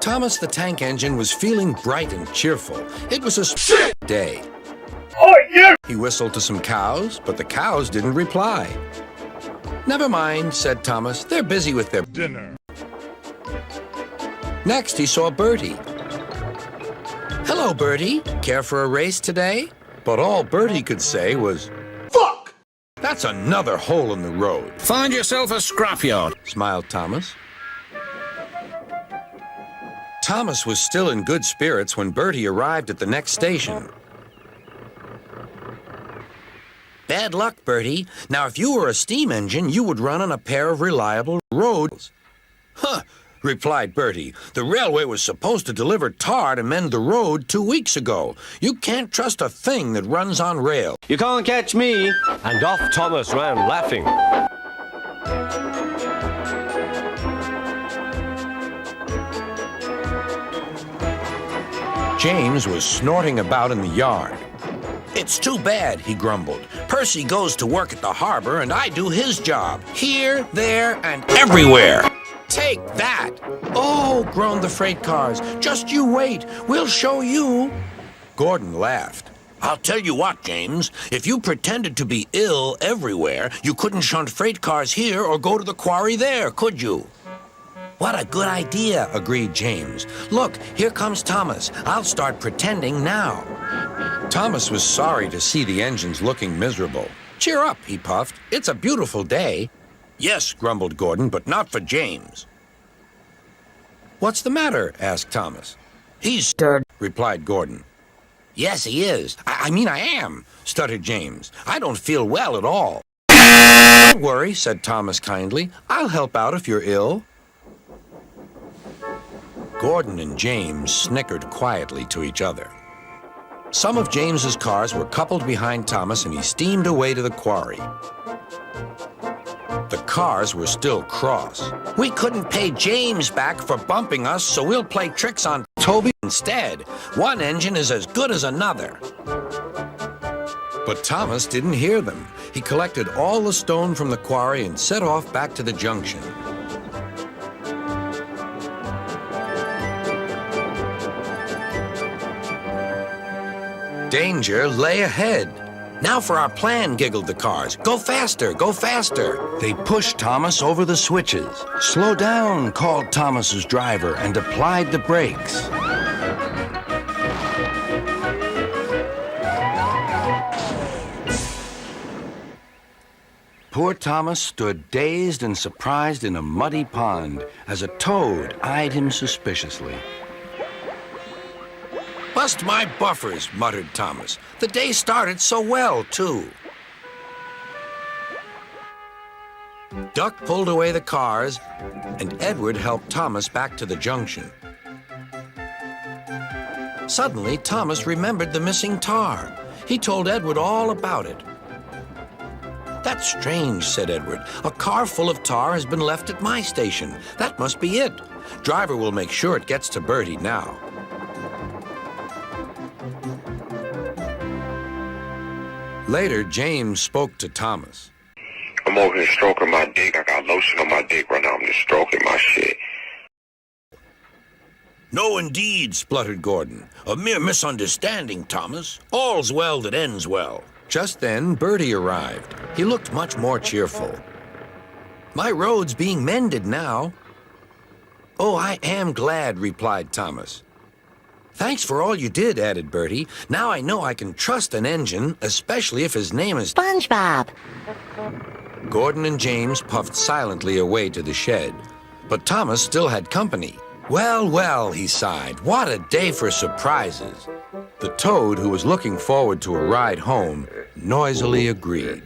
Thomas the tank engine was feeling bright and cheerful. It was a shit day. Oh, yeah! He whistled to some cows, but the cows didn't reply. Never mind, said Thomas. They're busy with their Dinner. Next, he saw Bertie. Hello, Bertie. Care for a race today? But all Bertie could say was, "Fuck! That's another hole in the road." Find yourself a scrapyard, smiled Thomas. Thomas was still in good spirits when Bertie arrived at the next station. Bad luck, Bertie. Now, if you were a steam engine, you would run on a pair of reliable roads. Huh, replied Bertie. The railway was supposed to deliver tar to mend the road 2 weeks ago. You can't trust a thing that runs on rail. You can't catch me. And off Thomas ran laughing. James was snorting about in the yard. It's too bad, he grumbled. Percy goes to work at the harbor and I do his job. Here, there, and everywhere. Take that! Oh, groaned the freight cars. Just you wait. We'll show you. Gordon laughed. I'll tell you what, James. If you pretended to be ill everywhere, you couldn't shunt freight cars here or go to the quarry there, could you? What a good idea, agreed James. Look, here comes Thomas. I'll start pretending now. Thomas was sorry to see the engines looking miserable. Cheer up, he puffed. It's a beautiful day. Yes, grumbled Gordon, but not for James. What's the matter? Asked Thomas. He's stirred, replied Gordon. Yes, he is. I mean, I am, stuttered James. I don't feel well at all. Don't worry, said Thomas kindly. I'll help out if you're ill. Gordon and James snickered quietly to each other. Some of James's cars were coupled behind Thomas and he steamed away to the quarry. The cars were still cross. We couldn't pay James back for bumping us, so we'll play tricks on Toby instead. One engine is as good as another. But Thomas didn't hear them. He collected all the stone from the quarry and set off back to the junction. Danger lay ahead. Now for our plan, giggled the cars. Go faster, go faster. They pushed Thomas over the switches. Slow down, called Thomas's driver and applied the brakes. Poor Thomas stood dazed and surprised in a muddy pond as a toad eyed him suspiciously. Bust my buffers, muttered Thomas. The day started so well, too. Duck pulled away the cars, and Edward helped Thomas back to the junction. Suddenly, Thomas remembered the missing tar. He told Edward all about it. That's strange, said Edward. A car full of tar has been left at my station. That must be it. Driver will make sure it gets to Bertie now. Later, James spoke to Thomas. I'm over here stroking my dick. I got lotion on my dick right now. I'm just stroking my shit. No, indeed, spluttered Gordon. A mere misunderstanding, Thomas. All's well that ends well. Just then, Bertie arrived. He looked much more cheerful. My road's being mended now. Oh, I am glad, replied Thomas. Thanks for all you did, added Bertie. Now I know I can trust an engine, especially if his name is SpongeBob. Gordon and James puffed silently away to the shed. But Thomas still had company. Well, well, he sighed. What a day for surprises. The toad, who was looking forward to a ride home, noisily agreed.